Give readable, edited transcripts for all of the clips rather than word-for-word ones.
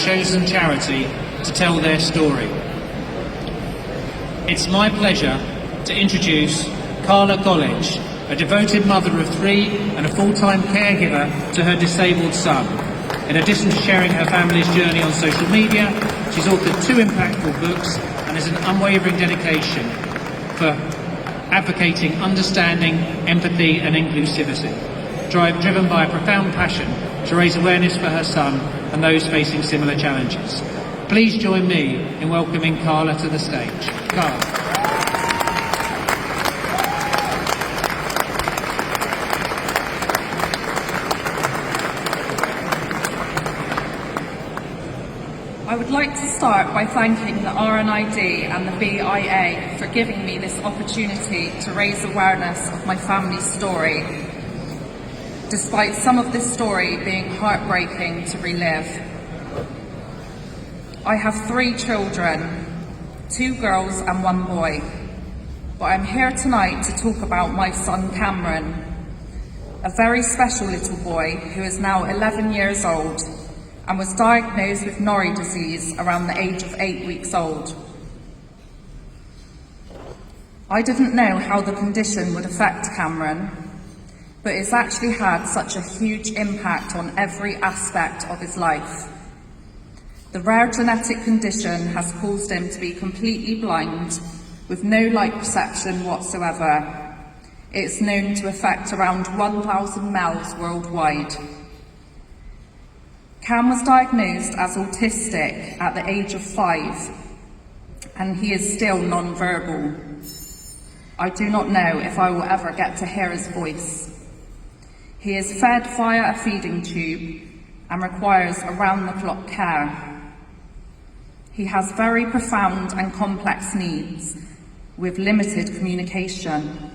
chosen charity to tell their story. It's my pleasure to introduce Carla Golledge, a devoted mother of 3 and a full-time caregiver to her disabled son. In addition to sharing her family's journey on social media, she's authored 2 impactful books and has an unwavering dedication for advocating understanding, empathy and inclusivity, driven by a profound passion to raise awareness for her son and those facing similar challenges. Please join me in welcoming Carla to the stage. Carla. I would like to start by thanking the RNID and the BIA for giving me this opportunity to raise awareness of my family's story, despite some of this story being heartbreaking to relive. I have 3 children, 2 girls and 1 boy, but I'm here tonight to talk about my son Cameron, a very special little boy who is now 11 years old and was diagnosed with Norrie disease around the age of 8 weeks old. I didn't know how the condition would affect Cameron, but it's actually had such a huge impact on every aspect of his life. The rare genetic condition has caused him to be completely blind, with no light perception whatsoever. It's known to affect around 1,000 males worldwide. Cam was diagnosed as autistic at the age of 5, and he is still non-verbal. I do not know if I will ever get to hear his voice. He is fed via a feeding tube and requires around-the-clock care. He has very profound and complex needs with limited communication,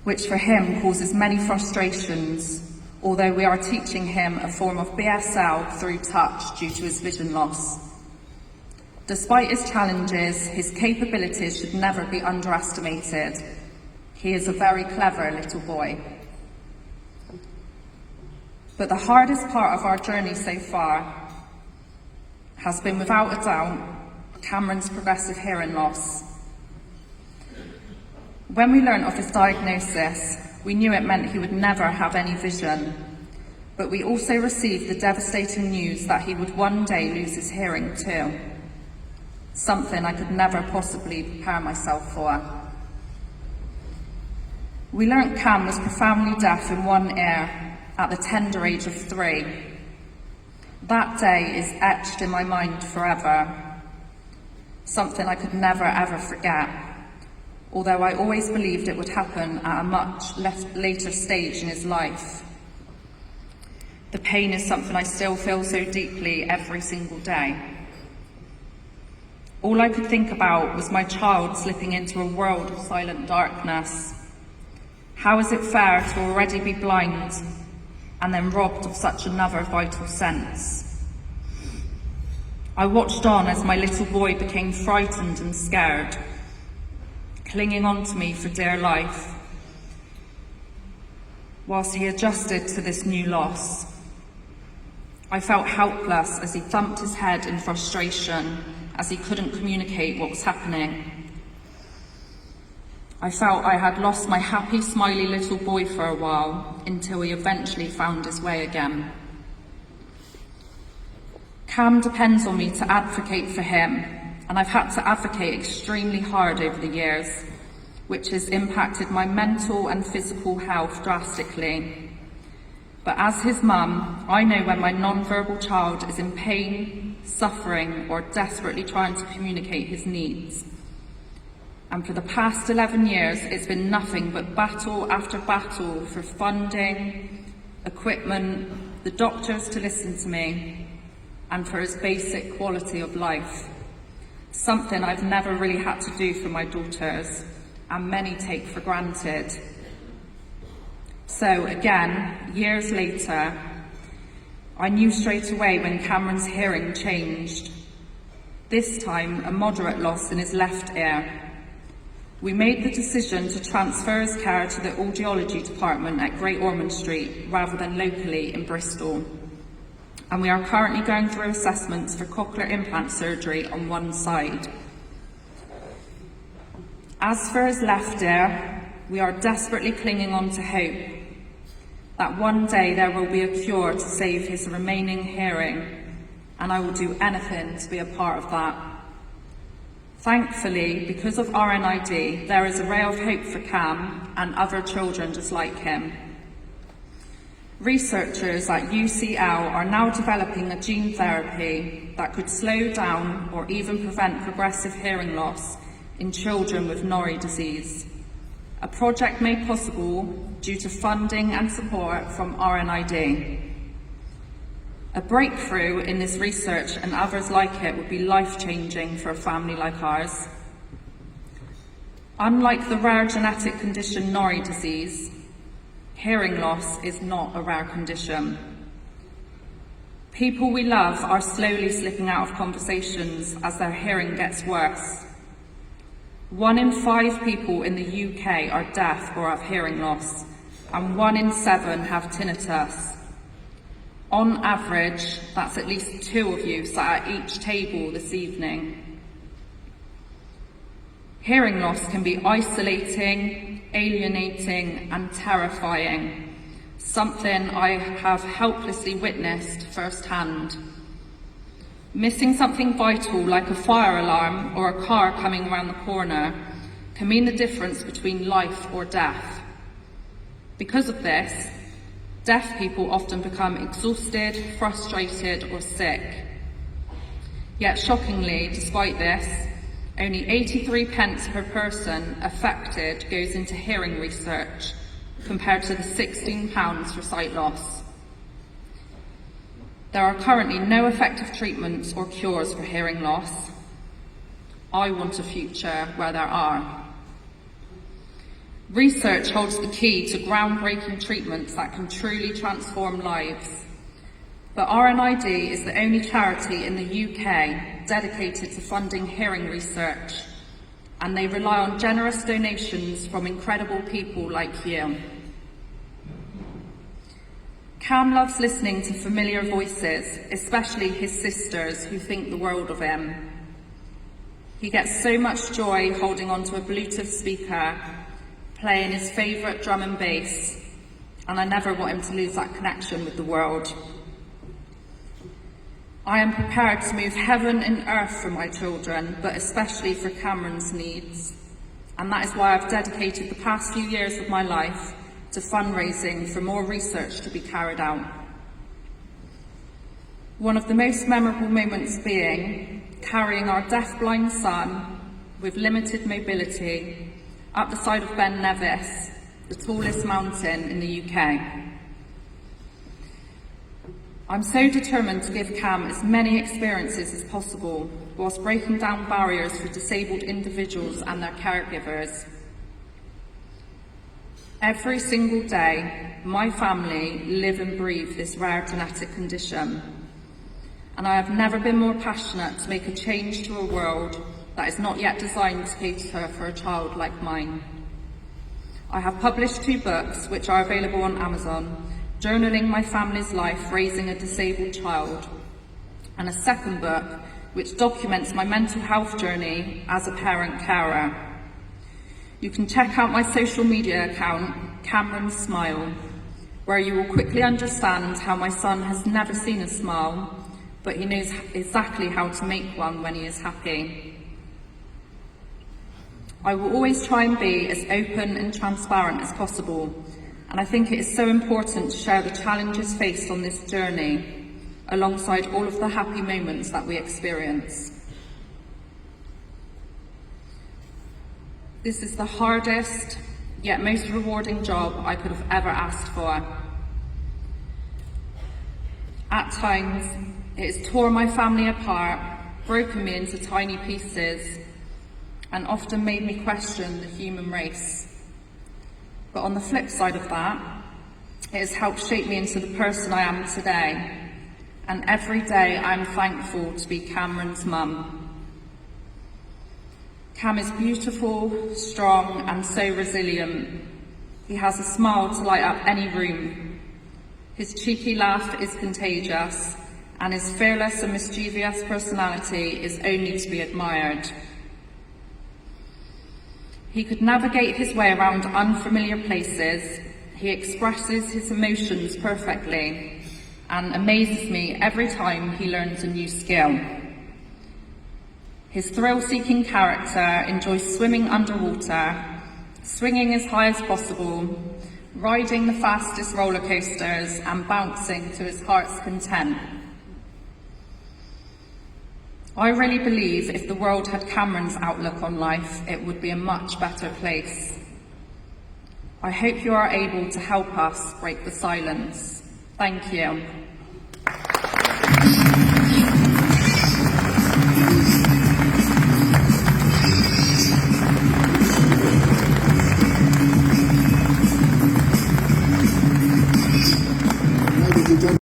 which for him causes many frustrations, although we are teaching him a form of BSL through touch due to his vision loss. Despite his challenges, his capabilities should never be underestimated. He is a very clever little boy. But the hardest part of our journey so far has been, without a doubt, Cameron's progressive hearing loss. When we learned of his diagnosis, we knew it meant he would never have any vision, but we also received the devastating news that he would one day lose his hearing too, something I could never possibly prepare myself for. We learnt Cam was profoundly deaf in one ear at the tender age of 3. That day is etched in my mind forever, something I could never ever forget, although I always believed it would happen at a much later stage in his life. The pain is something I still feel so deeply every single day. All I could think about was my child slipping into a world of silent darkness. How is it fair to already be blind and then robbed of such another vital sense? I watched on as my little boy became frightened and scared, clinging on to me for dear life, whilst he adjusted to this new loss. I felt helpless as he thumped his head in frustration as he couldn't communicate what was happening. I felt I had lost my happy, smiley little boy for a while until he eventually found his way again. Cam depends on me to advocate for him, and I've had to advocate extremely hard over the years, which has impacted my mental and physical health drastically. But as his mum, I know when my non-verbal child is in pain, suffering, or desperately trying to communicate his needs. And for the past 11 years, it's been nothing but battle after battle for funding, equipment, the doctors to listen to me, and for his basic quality of life. Something I've never really had to do for my daughters, and many take for granted. So again, years later, I knew straight away when Cameron's hearing changed. This time, a moderate loss in his left ear. We made the decision to transfer his care to the audiology department at Great Ormond Street rather than locally in Bristol. and we are currently going through assessments for cochlear implant surgery on one side. As for his left ear, we are desperately clinging on to hope that one day there will be a cure to save his remaining hearing, and I will do anything to be a part of that. Thankfully, because of RNID, there is a ray of hope for Cam and other children just like him. Researchers at UCL are now developing a gene therapy that could slow down or even prevent progressive hearing loss in children with Norrie disease, a project made possible due to funding and support from RNID. A breakthrough in this research and others like it would be life-changing for a family like ours. Unlike the rare genetic condition Norrie disease, hearing loss is not a rare condition. People we love are slowly slipping out of conversations as their hearing gets worse. 1 in 5 people in the UK are deaf or have hearing loss, and 1 in 7 have tinnitus. On average, that's at least 2 of you sat at each table this evening. Hearing loss can be isolating, alienating, and terrifying, something I have helplessly witnessed firsthand. Missing something vital like a fire alarm or a car coming around the corner can mean the difference between life or death. Because of this, deaf people often become exhausted, frustrated, or sick. Yet shockingly, despite this, only 83 pence per person affected goes into hearing research, compared to the £16 for sight loss. There are currently no effective treatments or cures for hearing loss. I want a future where there are. Research holds the key to groundbreaking treatments that can truly transform lives. But RNID is the only charity in the UK dedicated to funding hearing research, and they rely on generous donations from incredible people like you. Cam loves listening to familiar voices, especially his sisters who think the world of him. He gets so much joy holding onto a Bluetooth speaker, playing his favourite drum and bass, and I never want him to lose that connection with the world. I am prepared to move heaven and earth for my children, but especially for Cameron's needs, and that is why I've dedicated the past few years of my life to fundraising for more research to be carried out. One of the most memorable moments being carrying our deaf-blind son with limited mobility up the side of Ben Nevis, the tallest mountain in the UK. I'm so determined to give Cam as many experiences as possible whilst breaking down barriers for disabled individuals and their caregivers. Every single day, my family live and breathe this rare genetic condition, and I have never been more passionate to make a change to a world that is not yet designed to cater for a child like mine. I have published 2 books which are available on Amazon, journaling my family's life raising a disabled child, and a second book which documents my mental health journey as a parent carer. You can check out my social media account, Cameron Smile, where you will quickly understand how my son has never seen a smile, but he knows exactly how to make one when he is happy. I will always try and be as open and transparent as possible, and I think it is so important to share the challenges faced on this journey, alongside all of the happy moments that we experience. This is the hardest, yet most rewarding job I could have ever asked for. At times, it has torn my family apart, broken me into tiny pieces, and often made me question the human race. But on the flip side of that, it has helped shape me into the person I am today, and every day I'm thankful to be Cameron's mum. Cam is beautiful, strong, and so resilient. He has a smile to light up any room. His cheeky laugh is contagious, and his fearless and mischievous personality is only to be admired. He could navigate his way around unfamiliar places. He expresses his emotions perfectly and amazes me every time he learns a new skill. His thrill-seeking character enjoys swimming underwater, swinging as high as possible, riding the fastest roller coasters and bouncing to his heart's content. I really believe if the world had Cameron's outlook on life, it would be a much better place. I hope you are able to help us break the silence. Thank you.